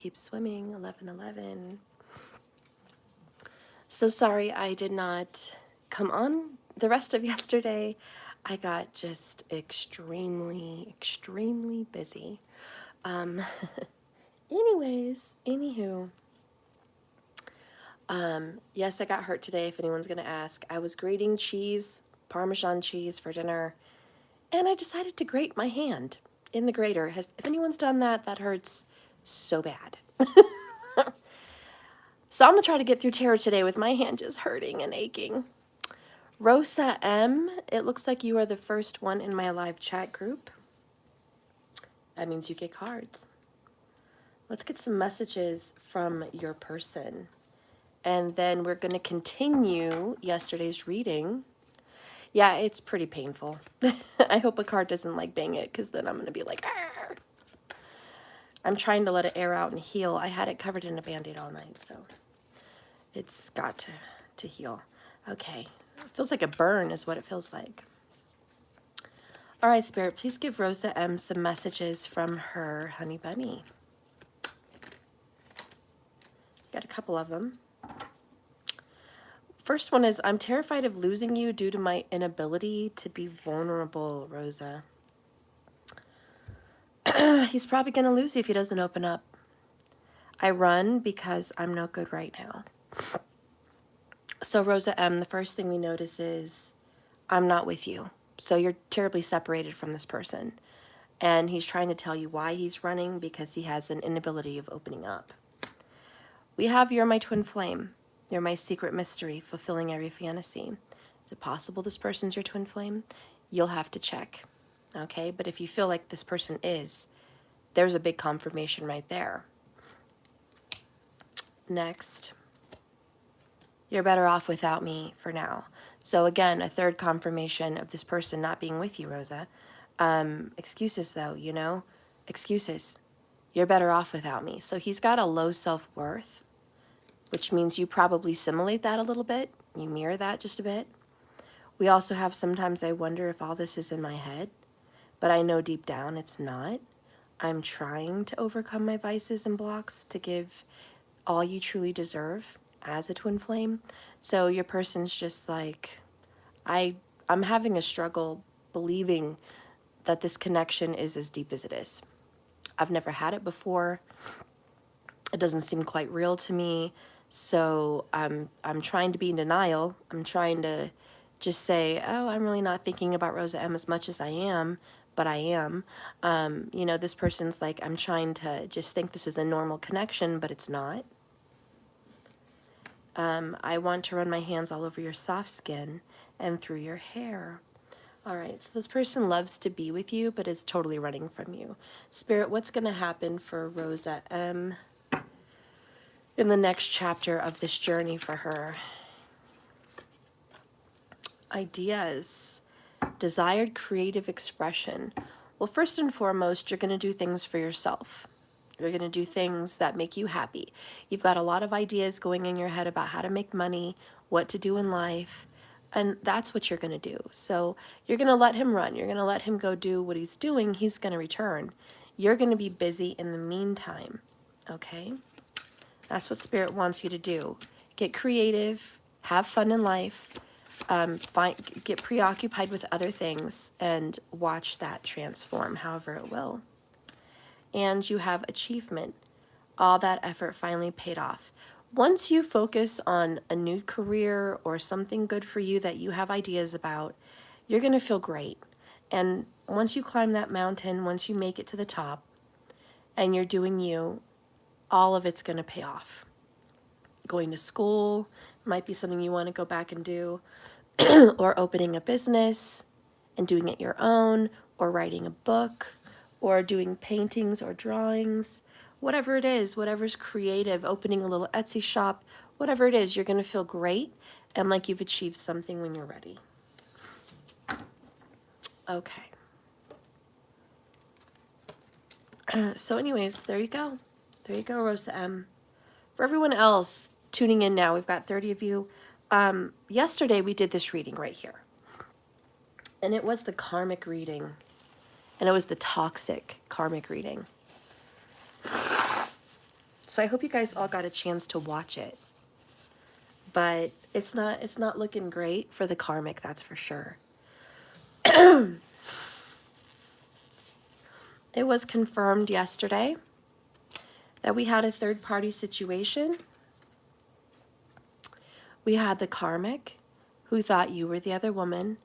Keep swimming, 11:11. So sorry I did not come on the rest of yesterday. I got just extremely busy. Um, anywho, yes, I got hurt today, if anyone's gonna ask. I was grating cheese, Parmesan cheese for dinner, and I decided to grate my hand in the grater. If anyone's done that, that hurts so bad. So I'm gonna try to get through tarot today with my hand just hurting and aching. Rosa M, it looks like you are the first one in my live chat group. That means you get cards. Let's get some messages from your person. And then we're going to continue yesterday's reading. Yeah, it's pretty painful. I hope a card doesn't like bang it, because then I'm going to be like, argh. I'm trying to let it air out and heal. I had it covered in a Band-Aid all night, so it's got to heal. Okay. It feels like a burn is what it feels like. All right, Spirit, please give Rosa M some messages from her honey bunny. Got a couple of them. First one is, I'm terrified of losing you due to my inability to be vulnerable, Rosa. He's probably going to lose you if he doesn't open up. I run because I'm no good right now. So Rosa M, the first thing we notice is, I'm not with you. So you're terribly separated from this person. And he's trying to tell you why he's running, because he has an inability of opening up. We have, you're my twin flame. You're my secret mystery, fulfilling every fantasy. Is it possible this person's your twin flame? You'll have to check, okay? But if you feel like this person is, there's a big confirmation right there. Next, you're better off without me for now. So again, a third confirmation of this person not being with you, Rosa. Excuses though, you know? Excuses. You're better off without me. So he's got a low self-worth, which means you probably simulate that a little bit. You mirror that just a bit. We also have, sometimes I wonder if all this is in my head, but I know deep down it's not. I'm trying to overcome my vices and blocks to give all you truly deserve as a twin flame. So your person's just like, I'm having a struggle believing that this connection is as deep as it is. I've never had it before. It doesn't seem quite real to me. So I'm trying to be in denial. I'm trying to just say, oh, I'm really not thinking about Rosa M as much as I am, but I am. You know, this person's like, I'm trying to just think this is a normal connection, but it's not. I want to run my hands all over your soft skin and through your hair. All right, so this person loves to be with you, but is totally running from you. Spirit, what's going to happen for Rosa M in the next chapter of this journey for her? Ideas, desired creative expression. Well, first and foremost, you're going to do things for yourself. You're going to do things that make you happy. You've got a lot of ideas going in your head about how to make money, what to do in life, and that's what you're going to do. So you're going to let him run. You're going to let him go do what he's doing. He's going to return. You're going to be busy in the meantime, okay? That's what Spirit wants you to do. Get creative, have fun in life, get preoccupied with other things, and watch that transform however it will. And you have achievement. All that effort finally paid off. Once you focus on a new career or something good for you that you have ideas about, you're going to feel great. And once you climb that mountain, once you make it to the top, and you're doing you, all of it's going to pay off. Going to school might be something you want to go back and do, or opening a business and doing it your own, or writing a book, or doing paintings or drawings. Whatever it is, whatever's creative, opening a little Etsy shop, whatever it is, you're going to feel great and like you've achieved something when you're ready. Okay. So anyways, there you go. There you go, Rosa M. For everyone else tuning in now, we've got 30 of you. Yesterday we did this reading right here. And it was the karmic reading. And it was the toxic karmic reading. So I hope you guys all got a chance to watch it. But it's not looking great for the karmic, that's for sure. It was confirmed yesterday that we had a third-party situation. We had the karmic who thought you were the other woman,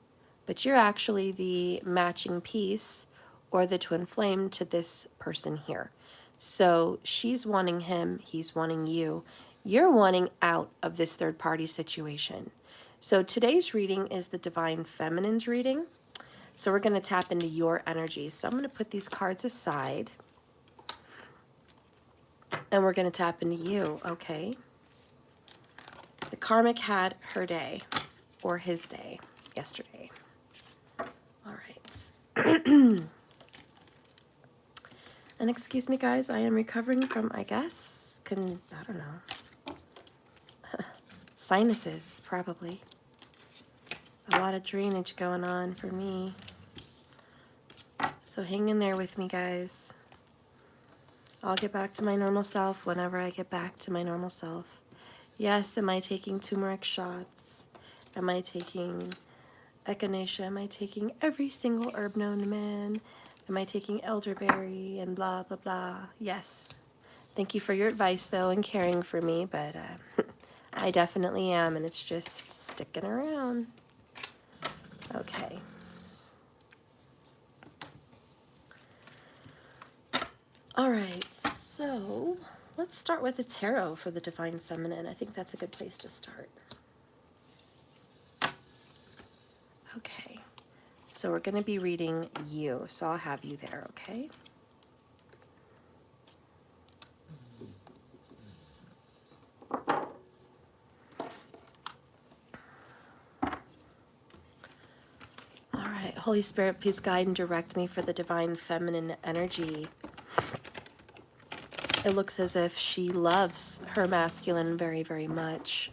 but you're actually the matching piece or the twin flame to this person here. So she's wanting him, he's wanting you. You're wanting out of this third-party situation. So today's reading is the Divine Feminine's reading. So we're going to tap into your energy. So I'm going to put these cards aside. And we're going to tap into you, okay? The karmic had her day, or his day, yesterday. All right. And excuse me, guys, I am recovering from, I guess, I don't know, sinuses, probably. A lot of drainage going on for me. So hang in there with me, guys. I'll get back to my normal self whenever I get back to my normal self. Yes, am I taking turmeric shots? Am I taking echinacea? Am I taking every single herb known to man? Am I taking elderberry and blah, blah, blah? Yes. Thank you for your advice, though, and caring for me, but I definitely am, and it's just sticking around. Okay. All right, so let's start with the tarot for the Divine Feminine. I think that's a good place to start. Okay, so we're going to be reading you, so I'll have you there, okay? All right, Holy Spirit, please guide and direct me for the Divine Feminine energy. It looks as if she loves her masculine very, very much.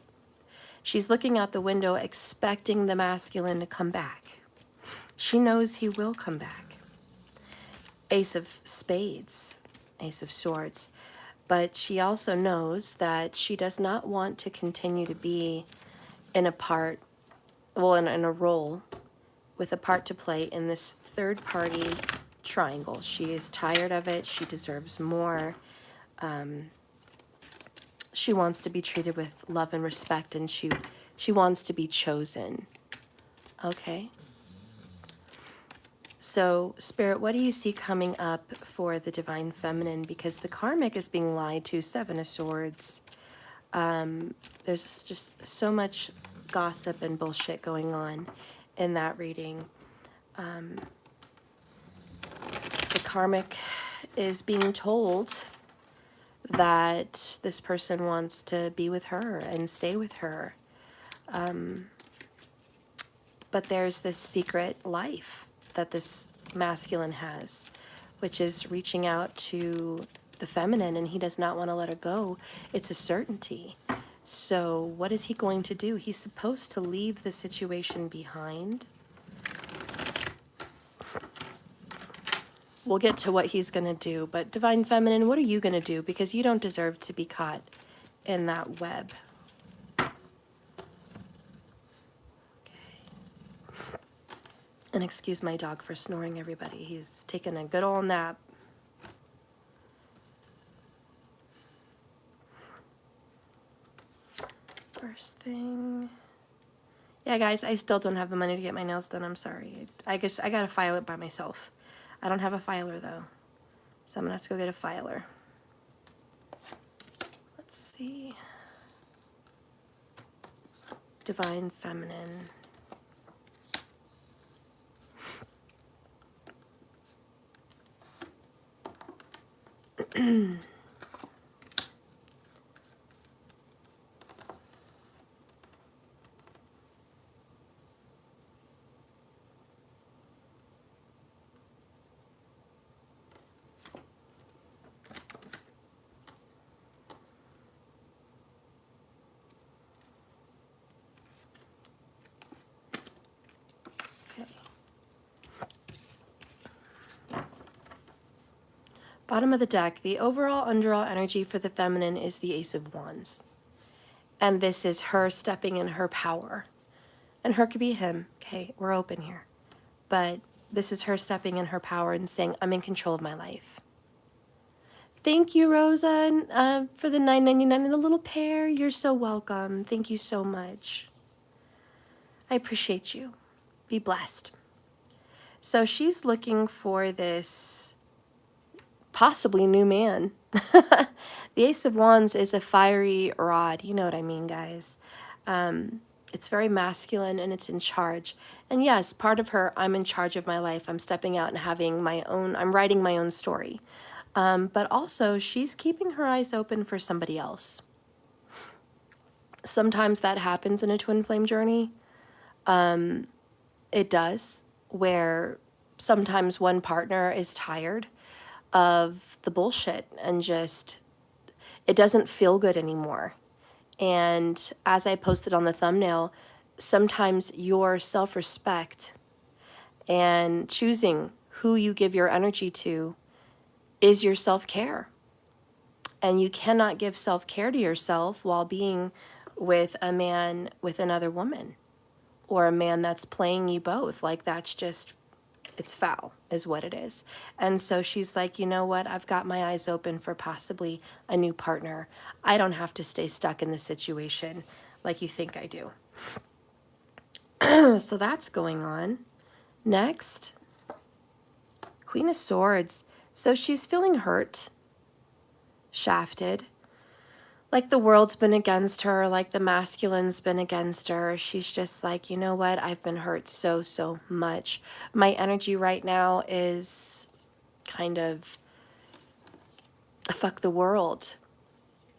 She's looking out the window expecting the masculine to come back. She knows he will come back. Ace of Spades, Ace of Swords. But she also knows that she does not want to continue to be in a part, well, in a role with a part to play in this third-party triangle. She is tired of it. She deserves more. She wants to be treated with love and respect, and she wants to be chosen. Okay? So, Spirit, what do you see coming up for the Divine Feminine? Because the karmic is being lied to, Seven of Swords. There's just so much gossip and bullshit going on in that reading. The karmic is being told that this person wants to be with her and stay with her. But there's this secret life that this masculine has, which is reaching out to the feminine, and he does not want to let her go. It's a certainty. So what is he going to do? He's supposed to leave the situation behind. We'll get to what he's going to do, but Divine Feminine, what are you going to do? Because you don't deserve to be caught in that web. And excuse my dog for snoring, everybody. He's taken a good old nap. First thing. Yeah, guys, I still don't have the money to get my nails done. I'm sorry. I guess I gotta file it by myself. I don't have a filer, though. So I'm gonna have to go get a filer. Let's see. Divine Feminine. Bottom of the deck, the overall underall energy for the feminine is the Ace of Wands. And this is her stepping in her power. And her could be him. Okay, we're open here. But this is her stepping in her power and saying, I'm in control of my life. Thank you, Rosa, for the $9.99 and the little pair. You're so welcome. Thank you so much. I appreciate you. Be blessed. So she's looking for this possibly new man. The Ace of Wands is a fiery rod. You know what I mean, guys. It's very masculine and it's in charge. And yes, part of her, I'm in charge of my life. I'm stepping out and having my own, I'm writing my own story. But also, she's keeping her eyes open for somebody else. Sometimes that happens in a twin flame journey. It does, where sometimes one partner is tired of the bullshit and just, it doesn't feel good anymore. And as I posted on the thumbnail, sometimes your self-respect and choosing who you give your energy to is your self-care. And you cannot give self-care to yourself while being with a man with another woman, or a man that's playing you both. Like, that's just, it's foul is what it is. And so she's like, you know what? I've got my eyes open for possibly a new partner. I don't have to stay stuck in the situation like you think I do. So that's going on. Next, Queen of Swords. So she's feeling hurt, shafted, like the world's been against her, like the masculine's been against her. She's just like, you know what? I've been hurt so, so much. My energy right now is kind of, fuck the world.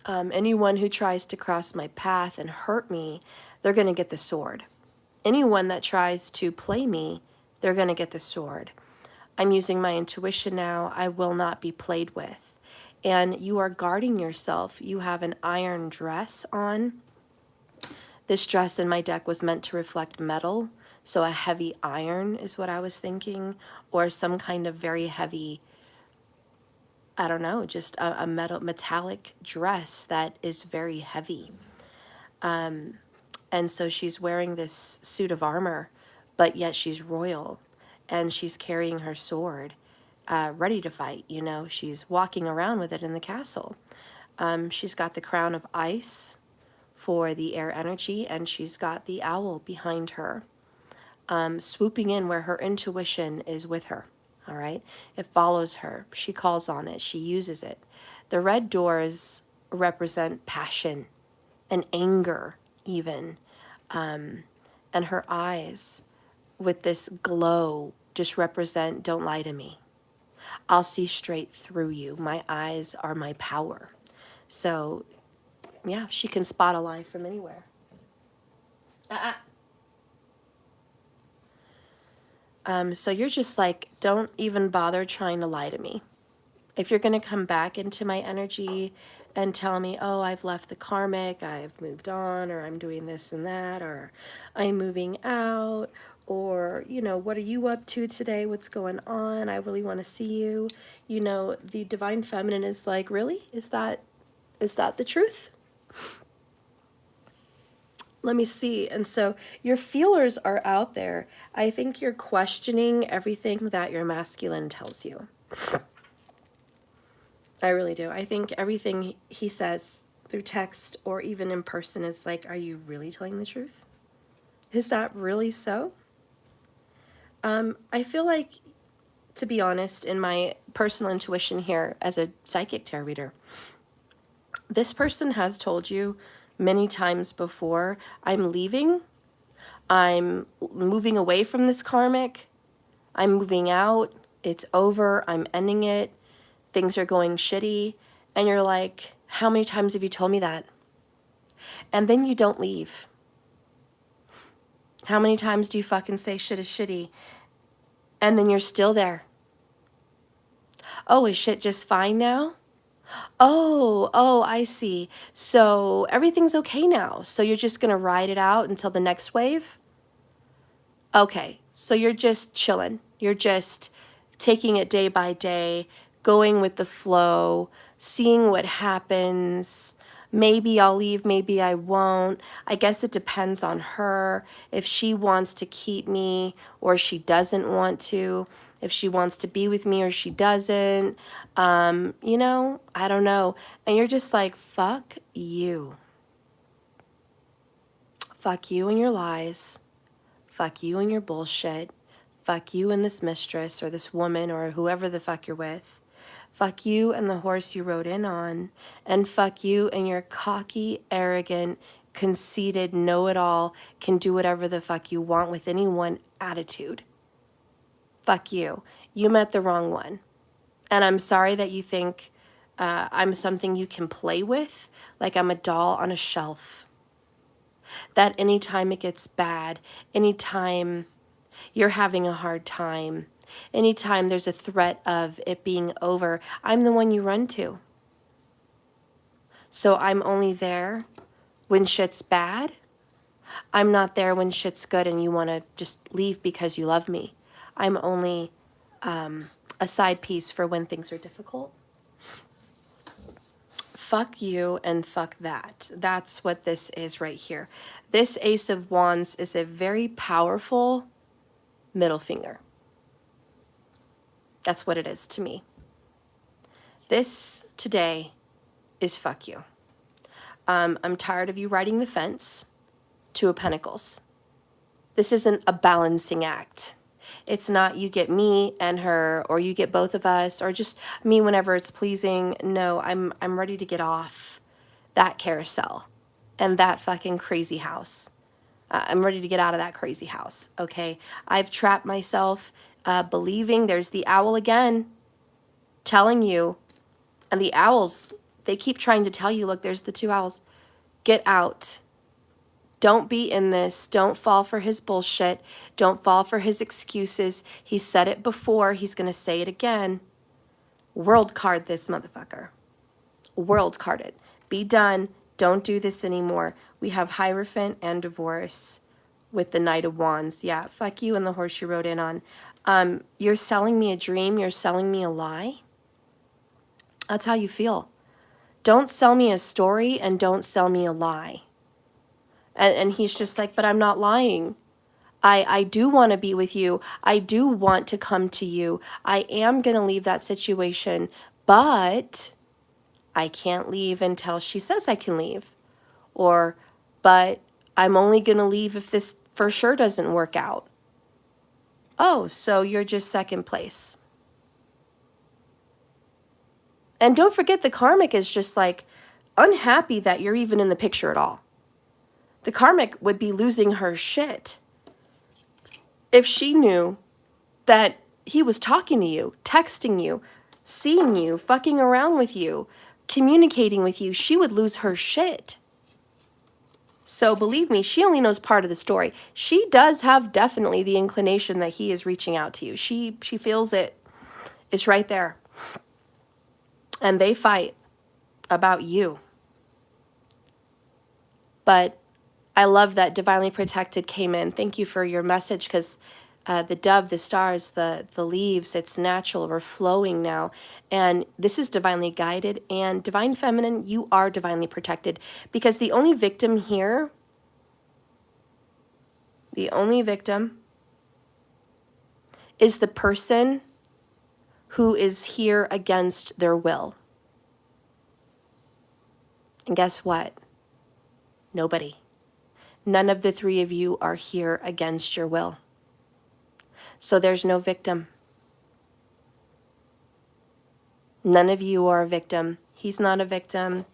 Anyone who tries to cross my path and hurt me, they're going to get the sword. Anyone that tries to play me, they're going to get the sword. I'm using my intuition now. I will not be played with. And you are guarding yourself. You have an iron dress on. This dress in my deck was meant to reflect metal. So a heavy iron is what I was thinking. Or some kind of very heavy, I don't know, just a metallic dress that is very heavy. And so she's wearing this suit of armor, but yet she's royal. And she's carrying her sword, ready to fight, you know. She's walking around with it in the castle. She's got the crown of ice for the air energy, and she's got the owl behind her, swooping in where her intuition is with her, all right? It follows her. She calls on it. She uses it. The red doors represent passion and anger even, and her eyes with this glow just represent, don't lie to me. I'll see straight through you. My eyes are my power. So, yeah, she can spot a lie from anywhere. So you're just like, don't even bother trying to lie to me. If you're going to come back into my energy and tell me, oh, I've left the karmic, I've moved on, or I'm doing this and that, or I'm moving out, or, you know, what are you up to today? What's going on? I really want to see you. You know, the divine feminine is like, really? Is that the truth? Let me see. And so your feelers are out there. I think you're questioning everything that your masculine tells you. I really do. I think everything he says through text or even in person is like, are you really telling the truth? Is that really so? I feel like, to be honest, in my personal intuition here as a psychic tarot reader, this person has told you many times before, I'm leaving, I'm moving away from this karmic, I'm moving out, it's over, I'm ending it, things are going shitty, and you're like, how many times have you told me that? And then you don't leave. How many times do you fucking say shit is shitty, and then you're still there? Oh, is shit just fine now? Oh, I see. So everything's okay now. So you're just going to ride it out until the next wave? Okay, so you're just chilling. You're just taking it day by day, going with the flow, seeing what happens. Maybe I'll leave, maybe I won't. I guess it depends on her, if she wants to keep me or she doesn't want to, if she wants to be with me or she doesn't. You know, I don't know. And you're just like, fuck you. Fuck you and your lies. Fuck you and your bullshit. Fuck you and this mistress or this woman or whoever the fuck you're with. Fuck you and the horse you rode in on. And fuck you and your cocky, arrogant, conceited, know-it-all, can do whatever the fuck you want with anyone attitude. Fuck you. You met the wrong one. And I'm sorry that you think I'm something you can play with, like I'm a doll on a shelf. That anytime it gets bad, anytime you're having a hard time, anytime there's a threat of it being over, I'm the one you run to. So I'm only there when shit's bad. I'm not there when shit's good and you want to just leave because you love me. I'm only a side piece for when things are difficult. Fuck you and fuck that. That's what this is right here. This Ace of Wands is a very powerful middle finger. That's what it is to me. This today is fuck you. I'm tired of you riding the fence. Two of Pentacles. This isn't a balancing act. It's not you get me and her, or you get both of us, or just me whenever it's pleasing. No, I'm ready to get off that carousel and that fucking crazy house. I'm ready to get out of that crazy house, okay? I've trapped myself believing there's the owl again telling you, and the owls, they keep trying to tell you, look, there's the two owls. Get out. Don't be in this. Don't fall for his bullshit. Don't fall for his excuses. He said it before. He's going to say it again. World card this motherfucker. World card it. Be done. Don't do this anymore. We have Hierophant and divorce with the Knight of Wands. Yeah, fuck you and the horse you rode in on. You're selling me a dream. You're selling me a lie. That's how you feel. Don't sell me a story and don't sell me a lie. And he's just like, but I'm not lying. I do want to be with you. I do want to come to you. I am going to leave that situation, but I can't leave until she says I can leave. Or, but I'm only going to leave if this for sure doesn't work out. Oh, so you're just second place. And don't forget the karmic is just like unhappy that you're even in the picture at all. The karmic would be losing her shit if she knew that he was talking to you, texting you, seeing you, fucking around with you, communicating with you. She would lose her shit. So believe me, she only knows part of the story. She does have definitely the inclination that he is reaching out to you. She feels it. It's right there. And they fight about you. But I love that Divinely Protected came in. Thank you for your message, because the dove, the stars, the leaves, it's natural. We're flowing now. And this is divinely guided. And Divine Feminine, you are divinely protected. Because the only victim here, the only victim is the person who is here against their will. And guess what? Nobody. None of the three of you are here against your will. So there's no victim. None of you are a victim. He's not a victim.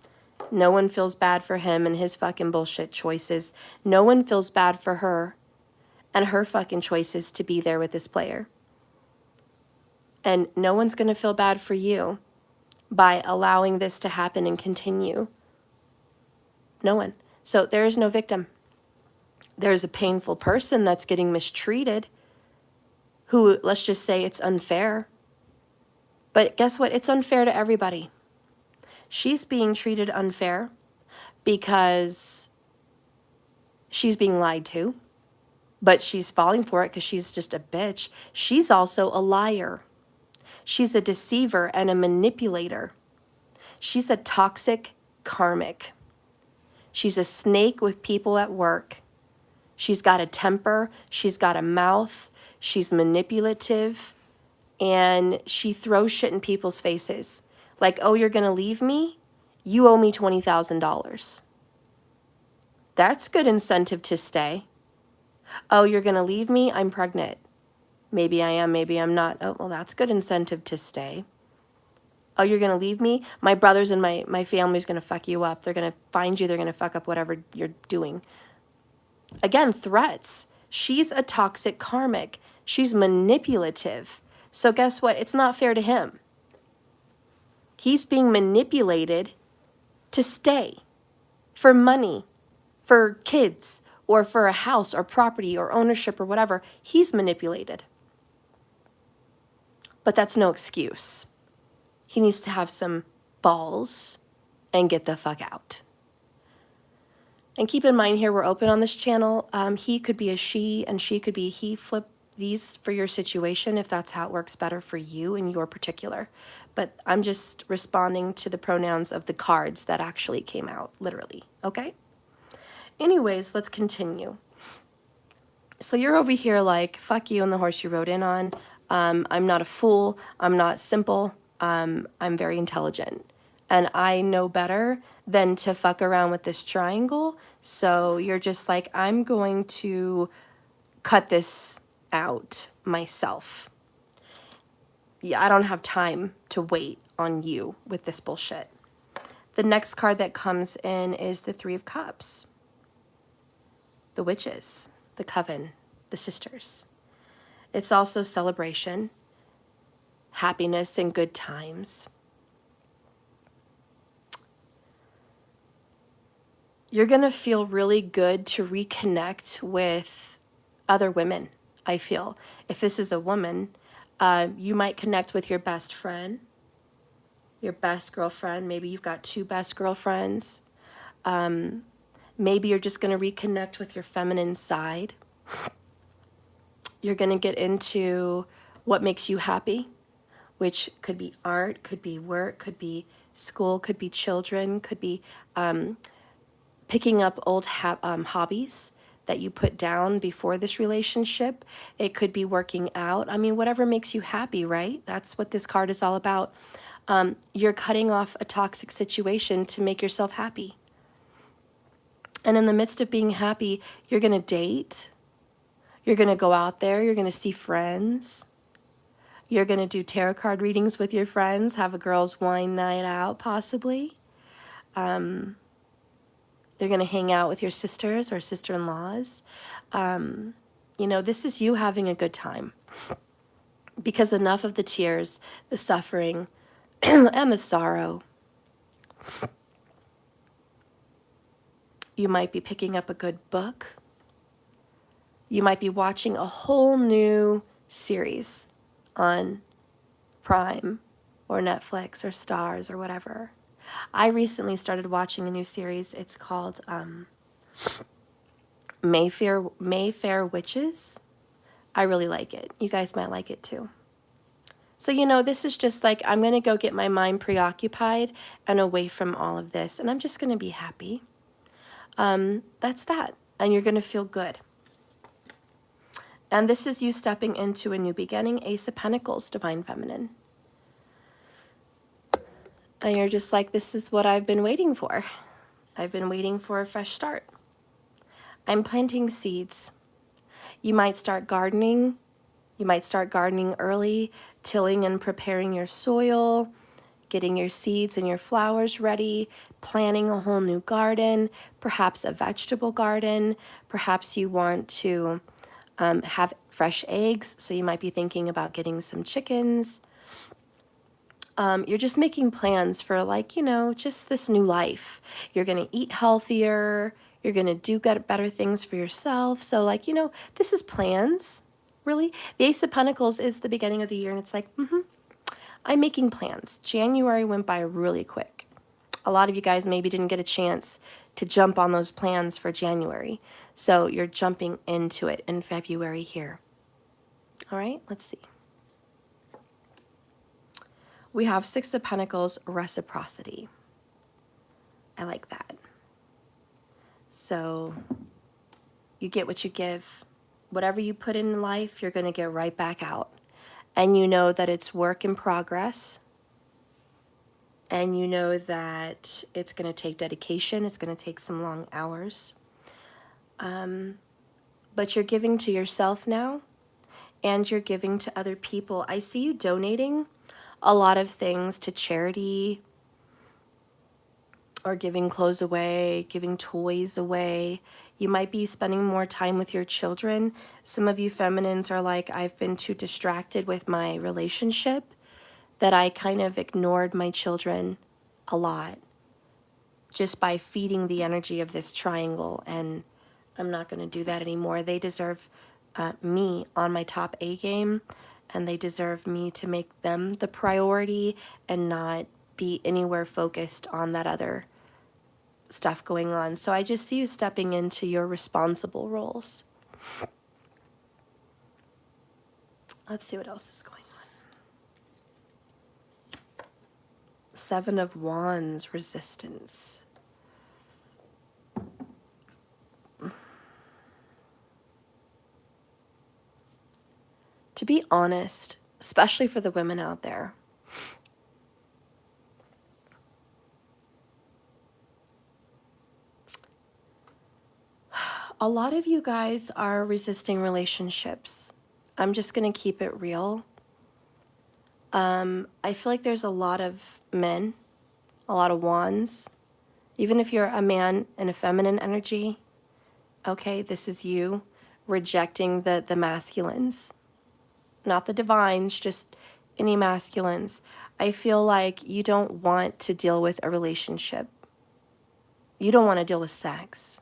No one feels bad for him and his fucking bullshit choices. No one feels bad for her and her fucking choices to be there with this player. And no one's going to feel bad for you by allowing this to happen and continue. No one. So there is no victim. There's a painful person that's getting mistreated who, let's just say it's unfair. But guess what? It's unfair to everybody. She's being treated unfair because she's being lied to, but she's falling for it because she's just a bitch. She's also a liar. She's a deceiver and a manipulator. She's a toxic karmic. She's a snake with people at work. She's got a temper. She's got a mouth. She's manipulative. And she throws shit in people's faces. Like, oh, you're going to leave me? You owe me $20,000. That's good incentive to stay. Oh, you're going to leave me? I'm pregnant. Maybe I am, maybe I'm not. Oh, well, that's good incentive to stay. Oh, you're going to leave me? My brothers and my family's going to fuck you up. They're going to find you. They're going to fuck up whatever you're doing. Again, threats. She's a toxic karmic. She's manipulative. So guess what? It's not fair to him. He's being manipulated to stay for money, for kids, or for a house or property or ownership or whatever. He's manipulated. But that's no excuse. He needs to have some balls and get the fuck out. And keep in mind here, we're open on this channel. He could be a she and she could be a he. Flip these for your situation if that's how it works better for you in your particular. But I'm just responding to the pronouns of the cards that actually came out, literally, okay? Anyways, let's continue. So you're over here like, fuck you and the horse you rode in on. I'm not a fool. I'm not simple. I'm very intelligent. And I know better than to fuck around with this triangle. So you're just like, I'm going to cut this out myself. Yeah, I don't have time to wait on you with this bullshit. The next card that comes in is the Three of Cups. The witches, the coven, the sisters. It's also celebration, happiness, and good times. You're going to feel really good to reconnect with other women, I feel. If this is a woman, you might connect with your best friend, your best girlfriend. Maybe you've got two best girlfriends. Maybe you're just going to reconnect with your feminine side. You're going to get into what makes you happy, which could be art, could be work, could be school, could be children, could be picking up old hobbies that you put down before this relationship. It could be working out. I mean, whatever makes you happy, right? That's what this card is all about. You're cutting off a toxic situation to make yourself happy. And in the midst of being happy, you're going to date. You're going to go out there. You're going to see friends. You're going to do tarot card readings with your friends, have a girls' wine night out, possibly. You're going to hang out with your sisters or sister-in-laws. You know, this is you having a good time. Because enough of the tears, the suffering, and the sorrow. You might be picking up a good book. You might be watching a whole new series on Prime or Netflix or Stars or whatever. I recently started watching a new series. It's called Mayfair Witches. I really like it. You guys might like it too. So, you know, this is just like, I'm going to go get my mind preoccupied and away from all of this. And I'm just going to be happy. That's that. And you're going to feel good. And this is you stepping into a new beginning, Ace of Pentacles, Divine Feminine. And you're just like, this is what I've been waiting for. I've been waiting for a fresh start. I'm planting seeds. You might start gardening. You might start gardening early, tilling and preparing your soil, getting your seeds and your flowers ready, planting a whole new garden, perhaps a vegetable garden. Perhaps you want to have fresh eggs, so you might be thinking about getting some chickens. You're just making plans for, like, you know, just this new life. You're going to eat healthier. You're going to do better things for yourself. So, like, you know, this is plans, really. The Ace of Pentacles is the beginning of the year, and it's like, I'm making plans. January went by really quick. A lot of you guys maybe didn't get a chance to jump on those plans for January. So you're jumping into it in February here. All right, let's see. We have Six of Pentacles, reciprocity. I like that. So you get what you give. Whatever you put in life, you're going to get right back out. And you know that it's work in progress. And you know that it's going to take dedication. It's going to take some long hours. But you're giving to yourself now. And you're giving to other people. I see you donating a lot of things to charity, or giving clothes away, giving toys away. You might be spending more time with your children. Some of you feminines are like, I've been too distracted with my relationship that I kind of ignored my children a lot just by feeding the energy of this triangle. And I'm not going to do that anymore. They deserve me on my top A game, and they deserve me to make them the priority and not be anywhere focused on that other stuff going on. So I just see you stepping into your responsible roles. Let's see what else is going on. Seven of Wands, resistance. To be honest, especially for the women out there, a lot of you guys are resisting relationships. I'm just going to keep it real. I feel like there's a lot of men, a lot of wands. Even if you're a man in a feminine energy, okay, this is you rejecting the masculines. Not the divines, just any masculines. I feel like you don't want to deal with a relationship. You don't want to deal with sex.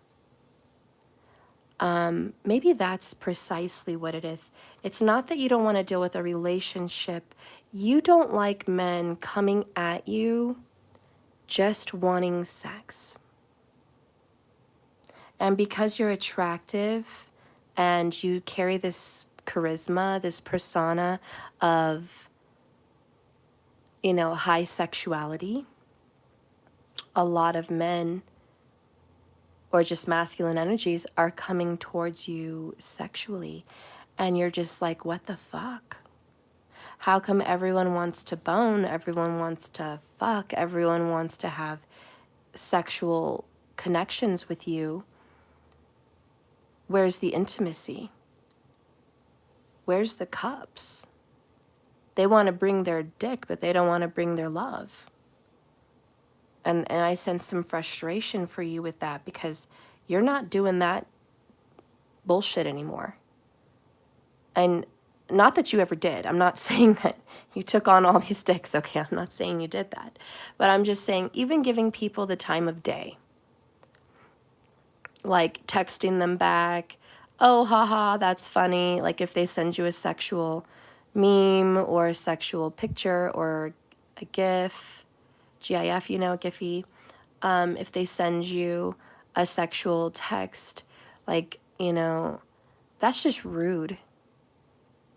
Maybe that's precisely what it is. It's not that you don't want to deal with a relationship. You don't like men coming at you just wanting sex. And because you're attractive and you carry this charisma, this persona of, you know, high sexuality, a lot of men or just masculine energies are coming towards you sexually. And you're just like, what the fuck? How come everyone wants to bone? Everyone wants to fuck. Everyone wants to have sexual connections with you. Where's the intimacy? Where's the cups? They want to bring their dick, but they don't want to bring their love. And I sense some frustration for you with that because you're not doing that bullshit anymore. And not that you ever did. I'm not saying that you took on all these dicks. Okay, I'm not saying you did that. But I'm just saying even giving people the time of day. Like texting them back, oh, haha, that's funny. Like if they send you a sexual meme or a sexual picture or a GIF, GIF, you know, Giphy. If they send you a sexual text, like, you know, that's just rude.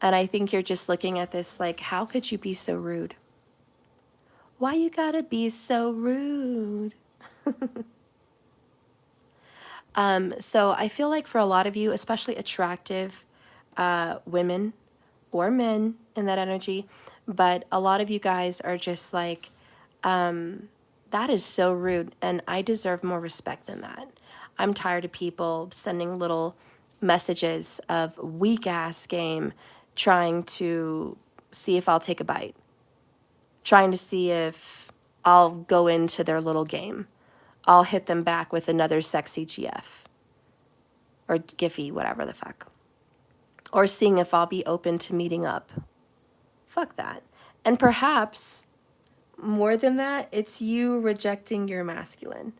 And I think you're just looking at this like, how could you be so rude? Why you gotta be so rude? So I feel like for a lot of you, especially attractive women or men in that energy, but a lot of you guys are just like, that is so rude, and I deserve more respect than that. I'm tired of people sending little messages of weak-ass game trying to see if I'll take a bite, trying to see if I'll go into their little game. I'll hit them back with another sexy GF or Giphy, whatever the fuck. Or seeing if I'll be open to meeting up. Fuck that. And perhaps more than that, it's you rejecting your masculine.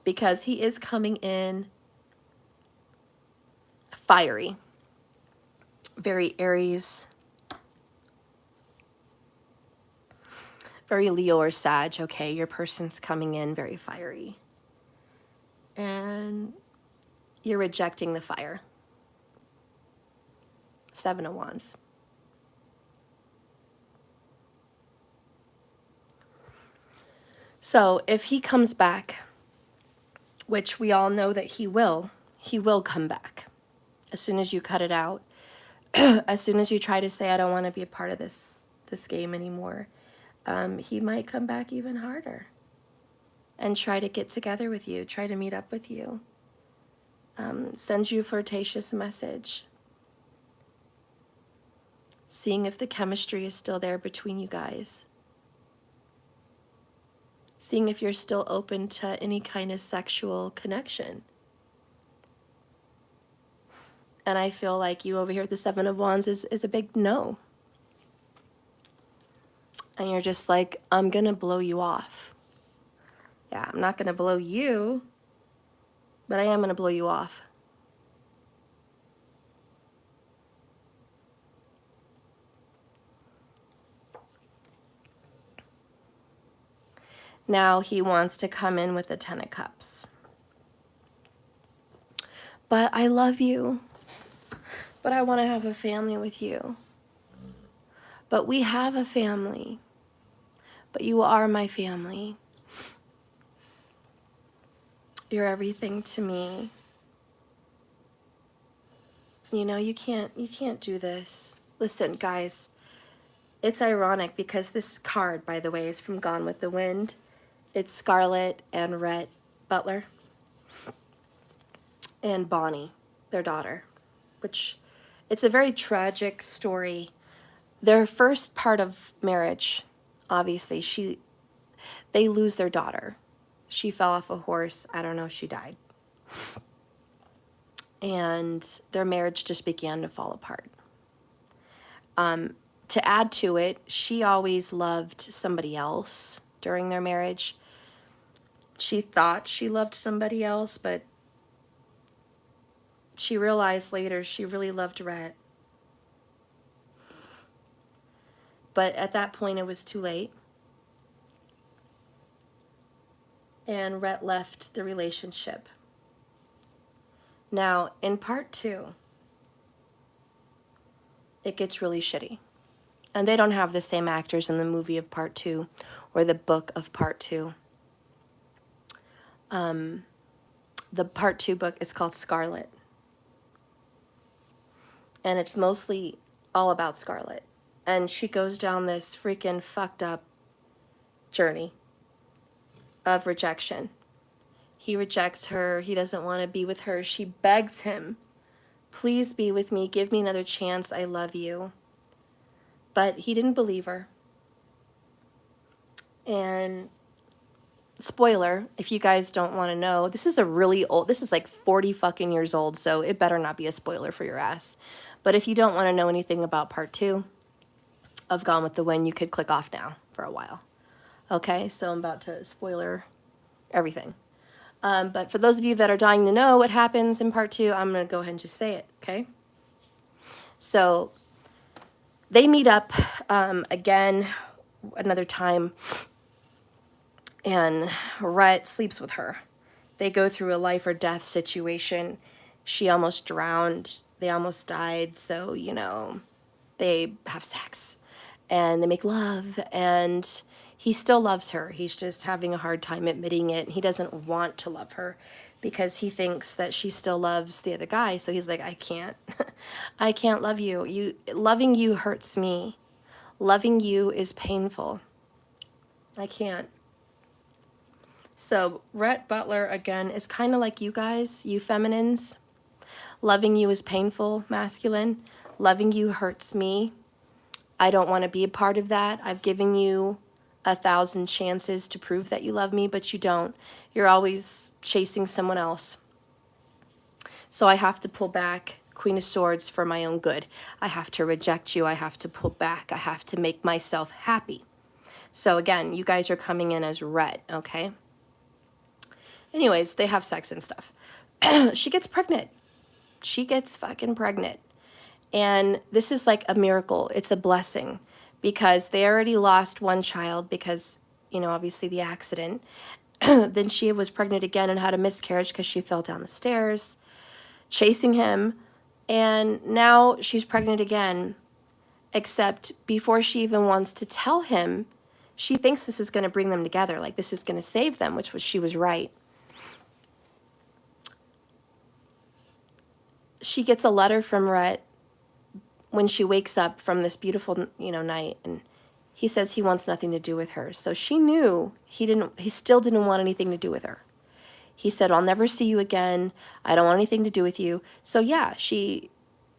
Because he is coming in fiery. Very Aries. Very Leo or Sag, okay? Your person's coming in very fiery. And you're rejecting the fire. Seven of Wands. So if he comes back, which we all know that he will come back. As soon as you cut it out, as soon as you try to say, I don't want to be a part of this game anymore, he might come back even harder and try to get together with you, try to meet up with you, send you a flirtatious message, seeing if the chemistry is still there between you guys, seeing if you're still open to any kind of sexual connection. And I feel like you over here at the Seven of Wands is a big no. And you're just like, I'm going to blow you off. Yeah, I'm not going to blow you, but I am going to blow you off. Now he wants to come in with the Ten of Cups. But I love you. But I want to have a family with you. But we have a family. But you are my family. You're everything to me. You know, you can't do this. Listen, guys, it's ironic because this card, by the way, is from Gone with the Wind. It's Scarlett and Rhett Butler and Bonnie, their daughter, which it's a very tragic story. Their first part of marriage, obviously, they lose their daughter. She fell off a horse. I don't know, she died. And their marriage just began to fall apart. To add to it, she always loved somebody else during their marriage. She thought she loved somebody else, but she realized later she really loved Rhett. But at that point, it was too late. And Rhett left the relationship. Now, in part 2, it gets really shitty. And they don't have the same actors in the movie of part 2 or the book of part 2. The part 2 book is called Scarlett. And it's mostly all about Scarlett. And she goes down this freaking fucked up journey of rejection. He rejects her. He doesn't want to be with her. She begs him, please be with me. Give me another chance. I love you. But he didn't believe her. And spoiler, if you guys don't want to know, this is a really old, this is like 40 fucking years old, so it better not be a spoiler for your ass. But if you don't want to know anything about part 2 of Gone with the Wind, you could click off now for a while. Okay, so I'm about to spoiler everything. But for those of you that are dying to know what happens in part 2, I'm going to go ahead and just say it, okay? So they meet up again another time, and Rhett sleeps with her. They go through a life or death situation. She almost drowned. They almost died. So, you know, they have sex and they make love, and he still loves her. He's just having a hard time admitting it. He doesn't want to love her because he thinks that she still loves the other guy. So he's like, I can't. I can't love you. Loving you hurts me. Loving you is painful. I can't. So Rhett Butler, again, is kind of like you guys, you feminines. Loving you is painful, masculine. Loving you hurts me. I don't want to be a part of that. I've given you 1,000 chances to prove that you love me, but you don't. You're always chasing someone else. So I have to pull back. Queen of Swords for my own good. I have to reject you. I have to pull back. I have to make myself happy. So again, you guys are coming in as Rhett, okay? Anyways, they have sex and stuff. She gets pregnant. She gets fucking pregnant. And this is like a miracle. It's a blessing because they already lost one child because, you know, obviously the accident. Then she was pregnant again and had a miscarriage because she fell down the stairs chasing him. And now she's pregnant again, except before she even wants to tell him, she thinks this is going to bring them together, like this is going to save them, which was, she was right. She gets a letter from Rhett when she wakes up from this beautiful, night, and he says he wants nothing to do with her. So she knew he still didn't want anything to do with her. He said, I'll never see you again. I don't want anything to do with you. So yeah,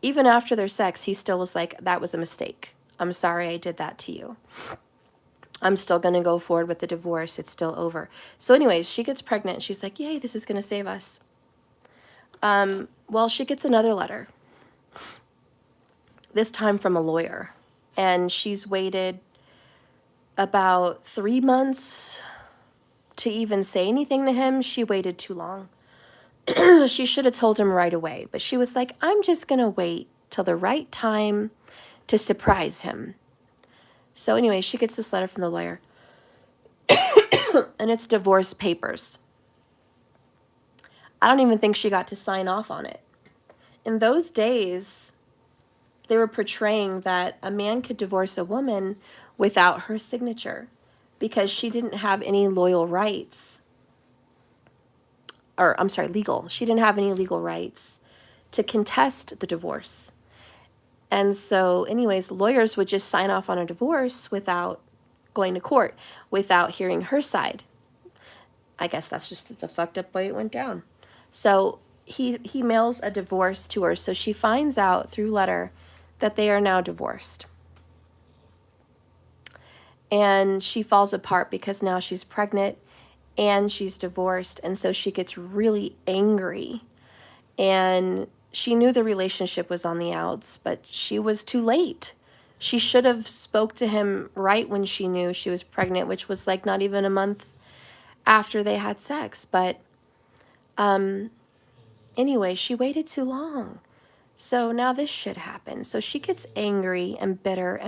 even after their sex, he still was like, that was a mistake. I'm sorry I did that to you. I'm still going to go forward with the divorce. It's still over. So anyways, she gets pregnant. She's like, yay, this is going to save us. Well, she gets another letter, this time from a lawyer. And she's waited about 3 months to even say anything to him. She waited too long. She should have told him right away. But she was like, I'm just going to wait till the right time to surprise him. So anyway, she gets this letter from the lawyer. And it's divorce papers. I don't even think she got to sign off on it. In those days, they were portraying that a man could divorce a woman without her signature because she didn't have any loyal rights. Or, I'm sorry, legal. She didn't have any legal rights to contest the divorce. And so, anyways, lawyers would just sign off on a divorce without going to court, without hearing her side. I guess that's just the fucked up way it went down. So he mails a divorce to her. So she finds out through letter that they are now divorced. And she falls apart because now she's pregnant and she's divorced. And so she gets really angry. And she knew the relationship was on the outs, but she was too late. She should have spoke to him right when she knew she was pregnant, which was like not even a month after they had sex. But anyway, she waited too long. So now this shit happened. So she gets angry and bitter and